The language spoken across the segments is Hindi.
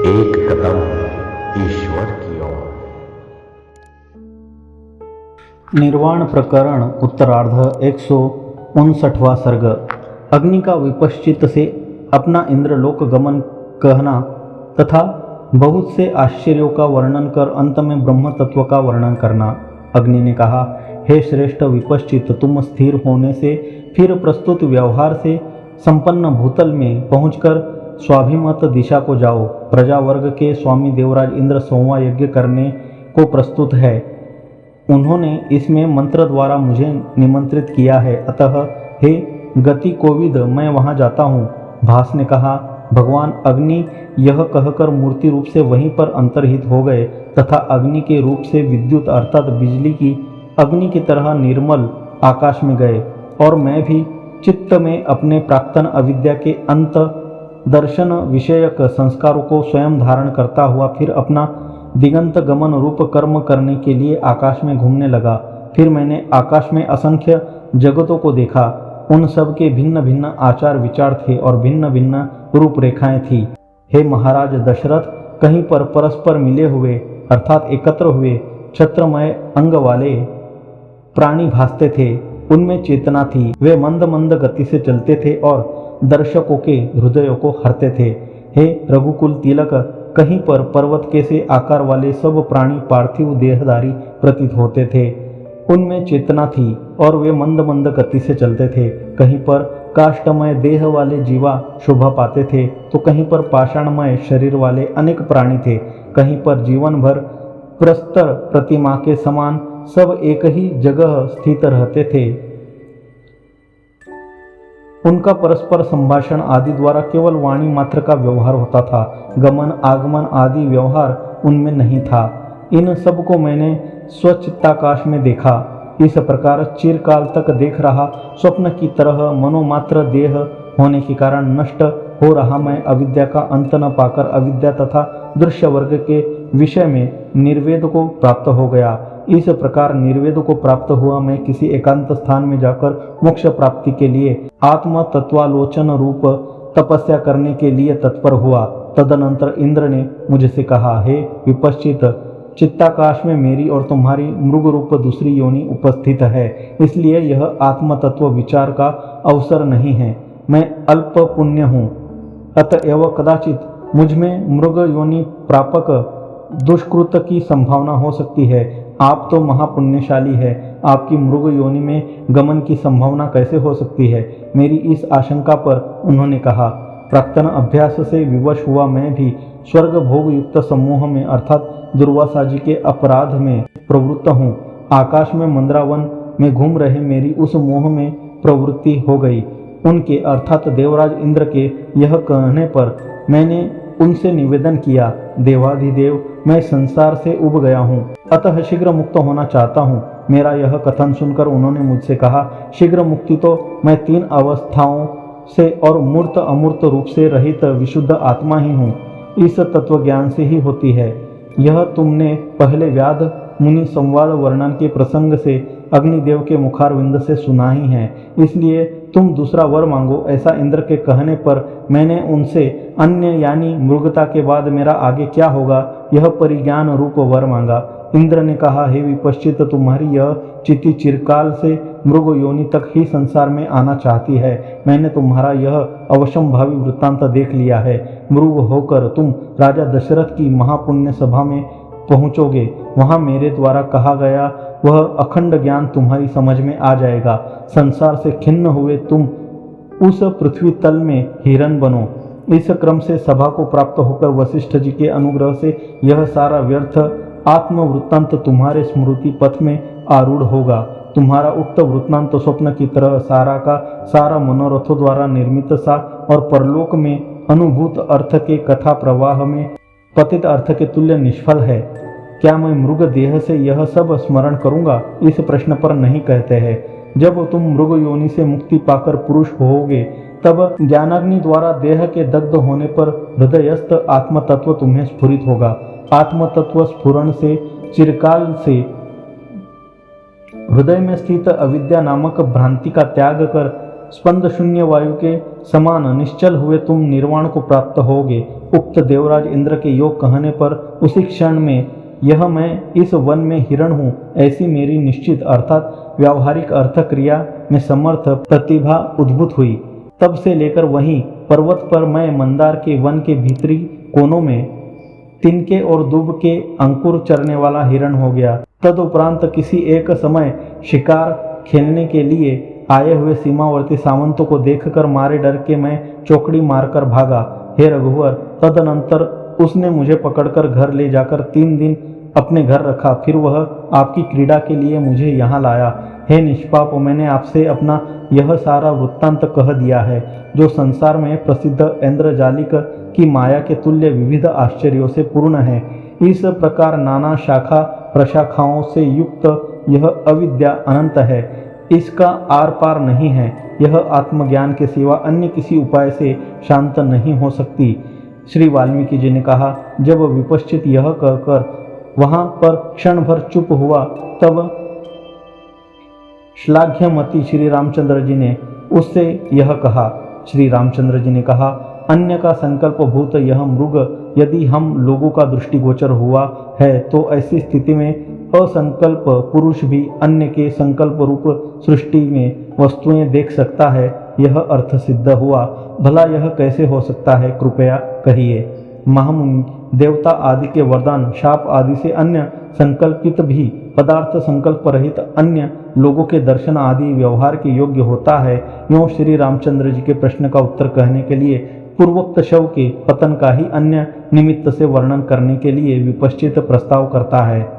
एक कदम ईश्वर की ओर। निर्वाण प्रकरण उत्तरार्ध 159वां सर्ग। अग्नि का विपश्चित से अपना इंद्रलोक गमन कहना तथा बहुत से आश्चर्यों का वर्णन कर अंत में ब्रह्म तत्व का वर्णन करना। अग्नि ने कहा, हे श्रेष्ठ विपश्चित, तुम स्थिर होने से फिर प्रस्तुत व्यवहार से संपन्न भूतल में पहुंचकर स्वाभिमत दिशा को जाओ। प्रजा वर्ग के स्वामी देवराज इंद्र सोमवा यज्ञ करने को प्रस्तुत है। उन्होंने इसमें मंत्र द्वारा मुझे निमंत्रित किया है, अतः हे गति कोविद मैं वहां जाता हूँ। भास ने कहा, भगवान अग्नि यह कहकर मूर्ति रूप से वहीं पर अंतर्हित हो गए तथा अग्नि के रूप से विद्युत अर्थात बिजली की अग्नि की तरह निर्मल आकाश में गए। और मैं भी चित्त में अपने प्राक्तन अविद्या के अंत दर्शन विषयक संस्कारों को स्वयं धारण करता हुआ फिर अपना दिगंत गमन रूप कर्म करने के लिए आकाश में घूमने लगा। फिर मैंने आकाश में असंख्य जगतों को देखा। उन सब के भिन्न भिन्न आचार विचार थे और भिन्न भिन्न रूपरेखाएं थी। हे महाराज दशरथ, कहीं पर परस्पर मिले हुए अर्थात एकत्र हुए छत्रमय अंग वाले प्राणी भासते थे। उनमें चेतना थी। वे मंद मंद गति से चलते थे और दर्शकों के हृदयों को हरते थे। हे रघुकुल तिलक, कहीं पर पर्वत के से आकार वाले सब प्राणी पार्थिव देहधारी प्रतीत होते थे। उनमें चेतना थी और वे मंद मंद गति से चलते थे। कहीं पर काष्ठमय देह वाले जीवा शोभा पाते थे तो कहीं पर पाषाणमय शरीर वाले अनेक प्राणी थे। कहीं पर जीवन भर प्रस्तर प्रतिमा के समान सब एक ही जगह स्थित रहते थे। उनका परस्पर संभाषण आदि द्वारा केवल वाणी मात्र का व्यवहार होता था। गमन आगमन आदि व्यवहार उनमें नहीं था। इन सब को मैंने स्वचित्ताकाश में देखा। इस प्रकार चिरकाल तक देख रहा स्वप्न की तरह मनोमात्र देह होने के कारण नष्ट हो रहा मैं अविद्या का अंत न पाकर अविद्या तथा दृश्य वर्ग के विषय में निर्वेद को प्राप्त हो गया। इस प्रकार निर्वेद को प्राप्त हुआ मैं किसी एकांत स्थान में जाकर मोक्ष प्राप्ति के लिए आत्म तत्वालोचन रूप तपस्या करने के लिए तत्पर हुआ। तदनंतर इंद्र ने मुझसे कहा, हे विपश्चित, चित्ताकाश में मेरी और तुम्हारी मृग रूप दूसरी योनि उपस्थित है, इसलिए यह आत्म तत्व विचार का अवसर नहीं है। मैं अल्प पुण्य हूँ, अतएव कदाचित मुझ में मृग योनि प्रापक दुष्कृत की संभावना हो सकती है। आप तो महापुण्यशाली है, आपकी मृग योनि में गमन की संभावना कैसे हो सकती है? मेरी इस आशंका पर उन्होंने कहा, प्राक्तन अभ्यास से विवश हुआ मैं भी स्वर्ग भोग युक्त समूह में अर्थात दुर्वासा जी के अपराध में प्रवृत्त हूँ। आकाश में मंद्रावन में घूम रहे मेरी उस मोह में प्रवृत्ति हो गई। उनके अर्थात देवराज इंद्र के यह कहने पर मैंने उनसे निवेदन किया, देवाधिदेव, मैं संसार से उब गया हूँ, अतः शीघ्र मुक्त होना चाहता हूँ। मेरा यह कथन सुनकर उन्होंने मुझसे कहा, शीघ्र मुक्ति तो मैं 3 अवस्थाओं से और मूर्त अमूर्त रूप से रहित विशुद्ध आत्मा ही हूँ। इस तत्व ज्ञान से ही होती है। यह तुमने पहले व्याध मुनि संवाद वर्णन के प्रसंग से अग्निदेव के मुखारविंद से सुना ही है, इसलिए तुम दूसरा वर मांगो। ऐसा इंद्र के कहने पर मैंने उनसे अन्य यानी मृगता के बाद मेरा आगे क्या होगा यह परिज्ञान रूप वर मांगा। इंद्र ने कहा, हे विपश्चित, तुम्हारी यह चिति चिरकाल से मृग योनि तक ही संसार में आना चाहती है। मैंने तुम्हारा यह अवश्यंभावी वृत्तांत देख लिया है। मृग होकर तुम राजा दशरथ की महापुण्य सभा में पहुँचोगे। वहाँ मेरे द्वारा कहा गया वह अखंड ज्ञान तुम्हारी समझ में आ जाएगा। संसार से खिन्न हुए तुम उस पृथ्वी तल में हिरण बनो। इस क्रम से सभा को प्राप्त होकर वशिष्ठ जी के अनुग्रह से यह सारा व्यर्थ आत्म वृत्तांत तुम्हारे स्मृति पथ में आरूढ़ होगा। तुम्हारा उक्त वृत्तांत स्वप्न की तरह सारा का सारा मनोरथों द्वारा निर्मित सा और परलोक में अनुभूत अर्थ के कथा प्रवाह में पतित अर्थ के तुल्य निष्फल है। क्या मैं मृग देह से यह सब स्मरण करूंगा? इस प्रश्न पर नहीं कहते हैं। जब तुम मृग योनि से मुक्ति पाकर पुरुष होगे तब ज्ञानाग्नि द्वारा देह के दग्ध होने पर हृदयस्थ आत्म तत्व तुम्हें स्फुरित होगा। आत्म तत्व स्फुरण से चिरकाल से हृदय में स्थित अविद्या नामक भ्रांति का त्याग कर स्पंद शून्य वायु के समान निश्चल हुए तुम निर्वाण को प्राप्त होगे। उक्त देवराज इंद्र के योग कहने पर उसी क्षण में यह मैं इस वन में हिरण हूँ ऐसी मेरी निश्चित अर्थात व्यावहारिक अर्थ क्रिया में समर्थ प्रतिभा उद्भूत हुई। तब से लेकर वहीं पर्वत पर मैं मंदार के वन के भीतरी कोनों में तिनके और दूब के अंकुर चरने वाला हिरण हो गया। तदुपरांत किसी एक समय शिकार खेलने के लिए आए हुए सीमावर्ती सामंतों को देखकर मारे डर के मैं चौकड़ी मारकर भागा। हे रघुवर, तदनंतर उसने मुझे पकड़कर घर ले जाकर 3 दिन अपने घर रखा, फिर वह आपकी क्रीड़ा के लिए मुझे यहाँ लाया। हे निष्पाप, मैंने आपसे अपना यह सारा वृत्तांत कह दिया है जो संसार में प्रसिद्ध इंद्रजालिक की माया के तुल्य विविध आश्चर्यों से पूर्ण है। इस प्रकार नाना शाखा प्रशाखाओं से युक्त यह अविद्या अनंत है, इसका आर पार नहीं है। यह आत्मज्ञान के सिवा अन्य किसी उपाय से शांत नहीं हो सकती। श्री वाल्मीकि जी ने कहा, जब विपश्चित यह कहकर वहां पर क्षण भर चुप हुआ, तब श्लाघ्यमती श्री रामचंद्र जी ने उससे यह कहा। श्री रामचंद्र जी ने कहा, अन्य का संकल्प भूत यह मृग यदि हम लोगों का दृष्टिगोचर हुआ है तो ऐसी स्थिति में असंकल्प पुरुष भी अन्य के संकल्प रूप सृष्टि में वस्तुएं देख सकता है, यह अर्थ सिद्ध हुआ। भला यह कैसे हो सकता है, कृपया कहिए। महामुनि, देवता आदि के वरदान शाप आदि से अन्य संकल्पित भी पदार्थ संकल्प रहित अन्य लोगों के दर्शन आदि व्यवहार के योग्य होता है। यों श्री रामचंद्र जी के प्रश्न का उत्तर कहने के लिए पूर्वोक्त शव के पतन का ही अन्य निमित्त से वर्णन करने के लिए विपश्चित प्रस्ताव करता है।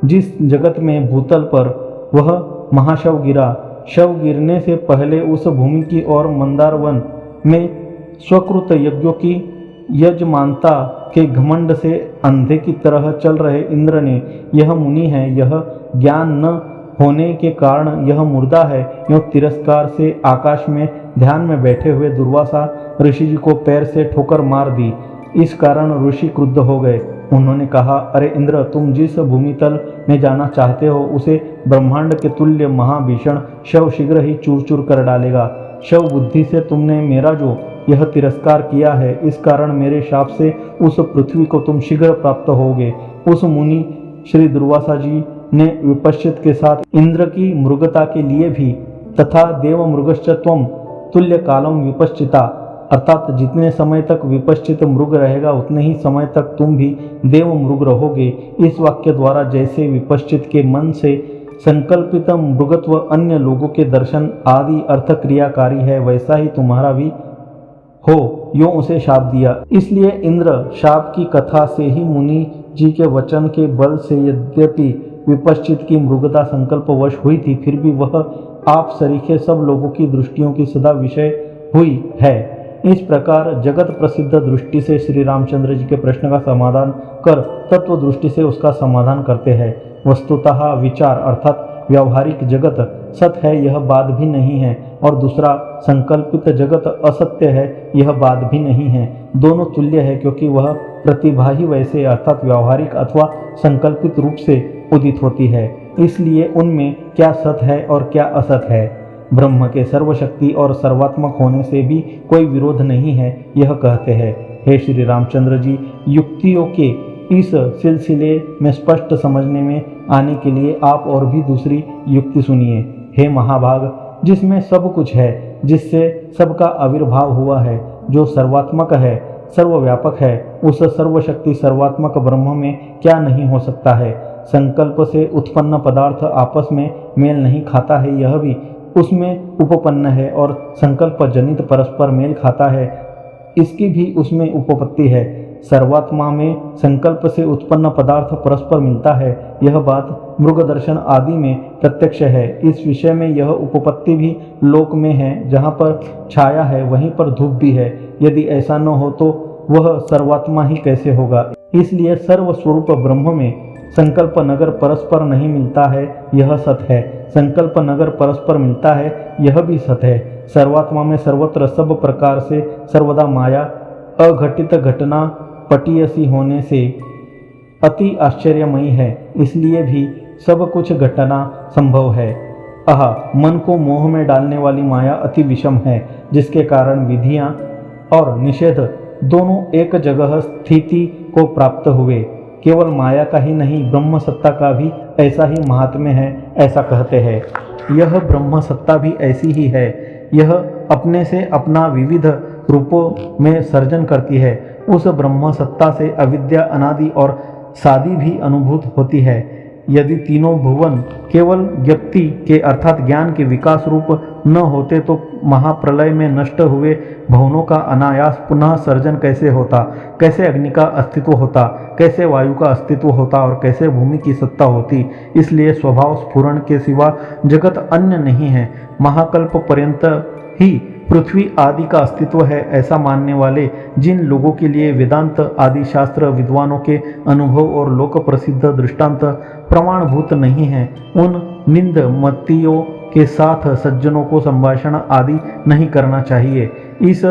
जिस जगत में भूतल पर वह महाशव गिरा, शव गिरने से पहले उस भूमि की ओर मंदार वन में स्वकृत यज्ञों की यजमानता के घमंड से अंधे की तरह चल रहे इंद्र ने, यह मुनि है, यह ज्ञान न होने के कारण यह मुर्दा है, यूँ तिरस्कार से आकाश में ध्यान में बैठे हुए दुर्वासा ऋषि जी को पैर से ठोकर मार दी। इस कारण ऋषि क्रुद्ध हो गए। उन्होंने कहा, अरे इंद्र, तुम जिस भूमितल में जाना चाहते हो उसे ब्रह्मांड के तुल्य महाभीषण शव शीघ्र ही चूर चूर कर डालेगा। शव बुद्धि से तुमने मेरा जो यह तिरस्कार किया है, इस कारण मेरे शाप से उस पृथ्वी को तुम शीघ्र प्राप्त होगे। उस मुनि श्री दुर्वासा जी ने विपश्चित के साथ इंद्र की मृगता के लिए भी तथा देव मृगश्च त्वम तुल्य कालम विपश्चिता, अर्थात जितने समय तक विपश्चित मृग रहेगा उतने ही समय तक तुम भी देव मृग रहोगे। इस वाक्य द्वारा जैसे विपश्चित के मन से संकल्पित मृगत्व अन्य लोगों के दर्शन आदि अर्थ क्रियाकारी है, वैसा ही तुम्हारा भी हो, यो उसे शाप दिया। इसलिए इंद्र शाप की कथा से ही मुनि जी के वचन के बल से यद्यपि विपश्चित की मृगता संकल्पवश हुई थी, फिर भी वह आप सरीखे सब लोगों की दृष्टियों की सदा विषय हुई है। इस प्रकार जगत प्रसिद्ध दृष्टि से श्री रामचंद्र जी के प्रश्न का समाधान कर तत्व दृष्टि से उसका समाधान करते हैं। वस्तुतः विचार अर्थात व्यावहारिक जगत सत्य है, यह बात भी नहीं है, और दूसरा संकल्पित जगत असत्य है, यह बात भी नहीं है। दोनों तुल्य है, क्योंकि वह प्रतिभा ही वैसे अर्थात व्यावहारिक अथवा संकल्पित रूप से उदित होती है। इसलिए उनमें क्या सत्य है और क्या असत्य है। ब्रह्म के सर्वशक्ति और सर्वात्मक होने से भी कोई विरोध नहीं है, यह कहते हैं। हे श्री रामचंद्र जी, युक्तियों के इस सिलसिले में स्पष्ट समझने में आने के लिए आप और भी दूसरी युक्ति सुनिए। हे महाभाग, जिसमें सब कुछ है, जिससे सबका आविर्भाव हुआ है, जो सर्वात्मक है, सर्वव्यापक है, उस सर्वशक्ति सर्वात्मक ब्रह्म में क्या नहीं हो सकता है। संकल्प से उत्पन्न पदार्थ आपस में मेल नहीं खाता है, यह भी उसमें उपपन्न है, और संकल्प जनित परस्पर मेल खाता है, इसकी भी उसमें उपपत्ति है। सर्वात्मा में संकल्प से उत्पन्न पदार्थ परस्पर मिलता है, यह बात मृग दर्शन आदि में प्रत्यक्ष है। इस विषय में यह उपपत्ति भी लोक में है, जहाँ पर छाया है वहीं पर धूप भी है। यदि ऐसा न हो तो वह सर्वात्मा ही कैसे होगा। इसलिए सर्वस्वरूप ब्रह्म में संकल्प नगर परस्पर नहीं मिलता है, यह सत्य है। संकल्प नगर परस्पर मिलता है, यह भी सत्य है। सर्वात्मा में सर्वत्र सब प्रकार से सर्वदा माया अघटित घटना पटीयसी होने से अति आश्चर्यमयी है, इसलिए भी सब कुछ घटना संभव है। मन को मोह में डालने वाली माया अति विषम है, जिसके कारण विधियां और निषेध दोनों एक जगह स्थिति को प्राप्त हुए। केवल माया का ही नहीं, ब्रह्म सत्ता का भी ऐसा ही महात्म्य है, ऐसा कहते हैं। यह ब्रह्म सत्ता भी ऐसी ही है। यह अपने से अपना विविध रूपों में सर्जन करती है। उस ब्रह्म सत्ता से अविद्या, अनादि और सादी भी अनुभूत होती है। यदि तीनों भुवन केवल ज्ञप्ति के अर्थात ज्ञान के विकास रूप न होते तो महाप्रलय में नष्ट हुए भवनों का अनायास पुनः सर्जन कैसे होता, कैसे अग्नि का अस्तित्व होता, कैसे वायु का अस्तित्व होता और कैसे भूमि की सत्ता होती। इसलिए स्वभाव स्फुरण के सिवा जगत अन्य नहीं है। महाकल्प पर्यंत ही पृथ्वी आदि का अस्तित्व है, ऐसा मानने वाले जिन लोगों के लिए वेदांत आदि शास्त्र विद्वानों के अनुभव और लोक प्रसिद्ध दृष्टांत प्रमाणभूत नहीं है, उन निंद मतियों के साथ सज्जनों को संभाषण आदि नहीं करना चाहिए। इस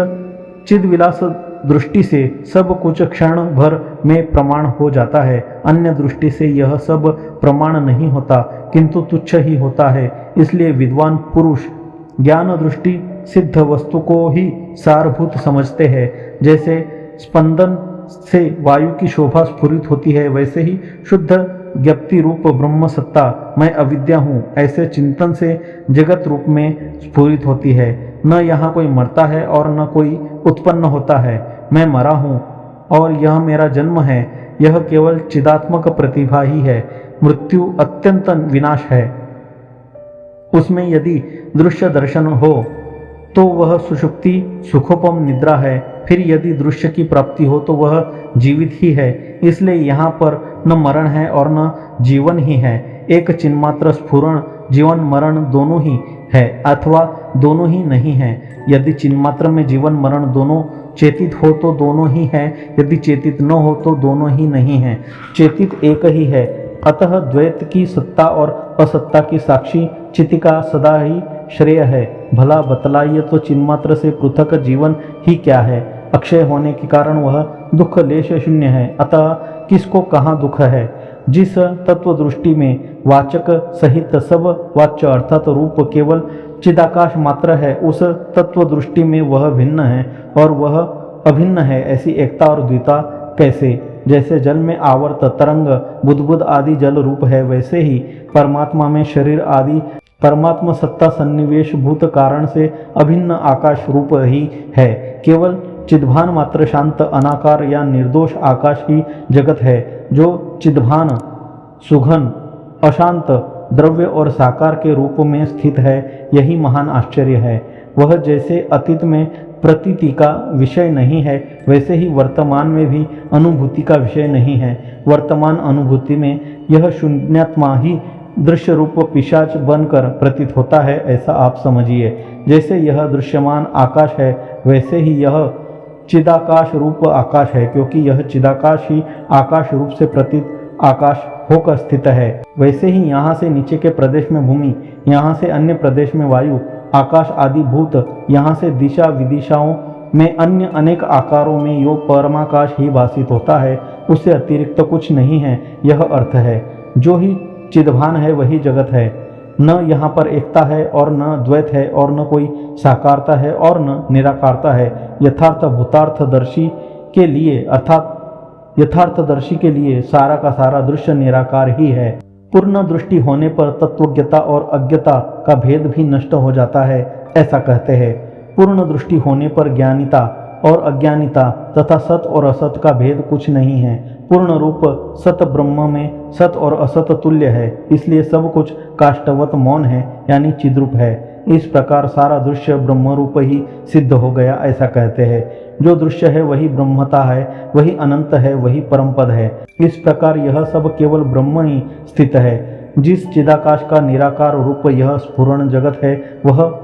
चिद्विलास दृष्टि से सब कुछ क्षण भर में प्रमाण हो जाता है। अन्य दृष्टि से यह सब प्रमाण नहीं होता, किंतु तुच्छ ही होता है। इसलिए विद्वान पुरुष ज्ञान दृष्टि सिद्ध वस्तु को ही सारभूत समझते हैं। जैसे स्पंदन से वायु की शोभा स्फुरित होती है, वैसे ही शुद्ध ज्ञप्ति रूप ब्रह्म सत्ता मैं अविद्या हूँ ऐसे चिंतन से जगत रूप में स्फुरित होती है। न यहाँ कोई मरता है और न कोई उत्पन्न होता है। मैं मरा हूँ और यह मेरा जन्म है। यह केवल चिदात्मक प्रतिभा ही है। मृत्यु अत्यंत विनाश है। उसमें यदि दृश्य दर्शन हो तो वह सुषुप्ति सुखोपम निद्रा है। फिर यदि दृश्य की प्राप्ति हो तो वह जीवित ही है। इसलिए यहाँ पर न मरण है और न जीवन ही है। एक चिन्मात्र स्फुरण जीवन मरण दोनों ही है अथवा दोनों ही नहीं है। यदि चिन्मात्र में जीवन मरण दोनों चेतित हो तो दोनों ही है, यदि चेतित न हो तो दोनों ही नहीं है। चेतित एक ही है। अतः द्वैत की सत्ता और असत्ता की साक्षी चित्त का सदा ही श्रेय है। भला बतलाइए तो चिन्मात्र से पृथक जीवन ही क्या है? अक्षय होने के कारण वह दुख लेश शून्य है। अतः किसको कहाँ दुख है? जिस तत्व दृष्टि में वाचक सहित सब वाच्य अर्थात रूप केवल चिदाकाश मात्र है, उस तत्व दृष्टि में वह भिन्न है और वह अभिन्न है। ऐसी एकता और द्विता कैसे? जैसे जल में आवर्त तरंग बुदबुद आदि जल रूप है, वैसे ही परमात्मा में शरीर आदि परमात्मा सत्ता सन्निवेश भूत कारण से अभिन्न आकाश रूप ही है। केवल चिद्भान मात्र शांत अनाकार या निर्दोष आकाश ही जगत है। जो चिद्भान सुघन अशांत द्रव्य और साकार के रूप में स्थित है, यही महान आश्चर्य है। वह जैसे अतीत में प्रतीति का विषय नहीं है, वैसे ही वर्तमान में भी अनुभूति का विषय नहीं है। वर्तमान अनुभूति में यह शून्यात्मा ही दृश्य रूप पिशाच बनकर प्रतीत होता है, ऐसा आप समझिए। जैसे यह दृश्यमान आकाश है, वैसे ही यह चिदाकाश रूप आकाश है, क्योंकि यह चिदाकाश ही आकाश रूप से प्रतीत आकाश होकर स्थित है। वैसे ही यहाँ से नीचे के प्रदेश में भूमि, यहाँ से अन्य प्रदेश में वायु, आकाश आदि भूत, यहाँ से दिशा विदिशाओं में अन्य अनेक आकारों में यो परमाकाश ही भासित होता है, उससे अतिरिक्त तो कुछ नहीं है। यह अर्थ है। जो ही चिद्भान है वही जगत है। न यहाँ पर एकता है और न द्वैत है और न कोई साकारता है और न निराकारता है। यथार्थ भूतार्थदर्शी के लिए अर्थात यथार्थदर्शी के लिए सारा का सारा दृश्य निराकार ही है। पूर्ण दृष्टि होने पर तत्वज्ञता और अज्ञता का भेद भी नष्ट हो जाता है, ऐसा कहते हैं। पूर्ण दृष्टि होने पर ज्ञानिता और अज्ञानिता तथा सत और असत का भेद कुछ नहीं है। पूर्ण रूप सत ब्रह्म में सत और असत तुल्य है, इसलिए सब कुछ काष्ठवत मौन है, यानी चिद्रूप है। इस प्रकार सारा दृश्य ब्रह्म रूप ही सिद्ध हो गया, ऐसा कहते हैं। जो दृश्य है वही ब्रह्मता है, वही अनंत है, वही परमपद है। इस प्रकार यह सब केवल ब्रह्म ही स्थित है। जिस चिदाकाश का निराकार रूप यह स्फुरण जगत है, वह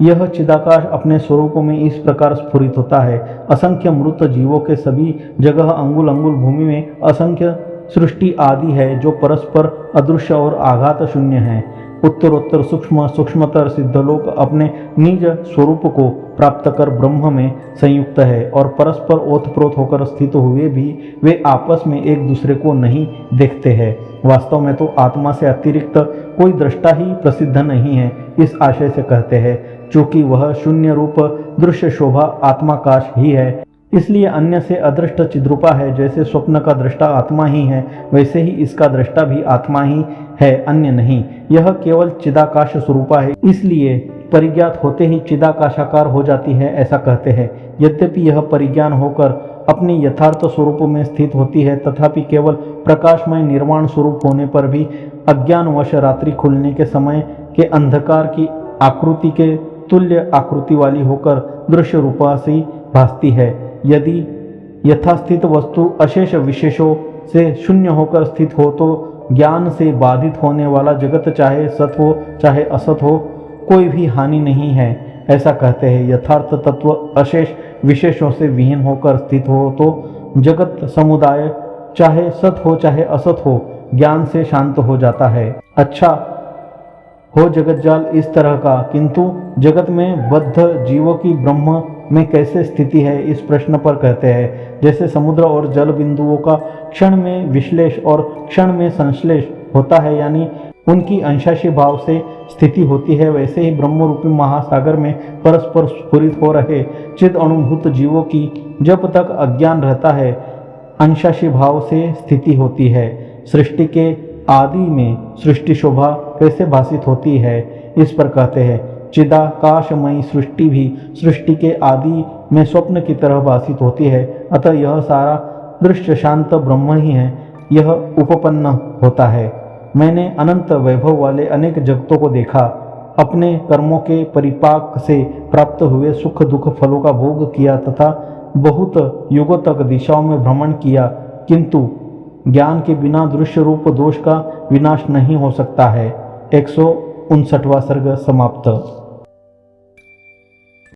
यह चिदाकाश अपने स्वरूप में इस प्रकार स्फुरित होता है। असंख्य मृत जीवों के सभी जगह अंगुल अंगुल भूमि में असंख्य सृष्टि आदि है, जो परस्पर अदृश्य और आघात शून्य है। उत्तरोत्तर सूक्ष्म सूक्ष्मतर सिद्धलोक अपने निज स्वरूप को प्राप्त कर ब्रह्म में संयुक्त है और परस्पर ओतप्रोत होकर स्थित हुए भी वे आपस में एक दूसरे को नहीं देखते हैं। वास्तव में तो आत्मा से अतिरिक्त कोई दृष्टा ही प्रसिद्ध नहीं है, इस आशय से कहते हैं। चूंकि वह शून्य रूप दृश्य शोभा आत्माकाश ही है, इसलिए अन्य से अदृष्ट चिद्रूपा है। जैसे स्वप्न का दृष्टा आत्मा ही है, वैसे ही इसका दृष्टा भी आत्मा ही है, अन्य नहीं। यह केवल चिदाकाश स्वरूपा है, इसलिए परिज्ञात होते ही चिदाकाशाकार हो जाती है, ऐसा कहते हैं। यद्यपि यह परिज्ञान होकर अपने यथार्थ स्वरूप में स्थित होती है, तथापि केवल प्रकाशमय निर्वाण स्वरूप होने पर भी अज्ञानवश रात्रि खुलने के समय के अंधकार की आकृति के तुल्य आकृति वाली होकर दृश्य रूपा से भासती है। यदि यथास्थित वस्तु अशेष विशेषों से शून्य होकर स्थित हो तो ज्ञान से बाधित होने वाला जगत चाहे सत हो चाहे असत हो, कोई भी हानि नहीं है, ऐसा कहते हैं। यथार्थ तत्व अशेष विशेषों से विहीन होकर स्थित हो तो जगत समुदाय चाहे सत हो चाहे असत हो, ज्ञान से शांत हो जाता है। अच्छा हो जगत जाल इस तरह का, किंतु जगत में बद्ध जीवों की ब्रह्म में कैसे स्थिति है, इस प्रश्न पर कहते हैं। जैसे समुद्र और जल बिंदुओं का क्षण में विश्लेष और क्षण में संश्लेष होता है, यानी उनकी अंशाशी भाव से स्थिति होती है, वैसे ही ब्रह्म रूपी महासागर में परस्पर स्फुरित हो रहे चिद अनुभूत जीवों की जब तक अज्ञान रहता है अंशाशी भाव से स्थिति होती है। सृष्टि के आदि में सृष्टि शोभा कैसे भाषित होती है, इस पर कहते हैं। चिदाकाशमयी सृष्टि भी सृष्टि के आदि में स्वप्न की तरह भाषित होती है, अतः यह सारा दृश्य शांत ब्रह्म ही है, यह उपपन्न होता है। मैंने अनंत वैभव वाले अनेक जगतों को देखा, अपने कर्मों के परिपाक से प्राप्त हुए सुख दुख फलों का भोग किया तथा बहुत युगों तक दिशाओं में भ्रमण किया, किंतु ज्ञान के बिना दृश्य रूप दोष का विनाश नहीं हो सकता है। 159वां सर्ग समाप्त।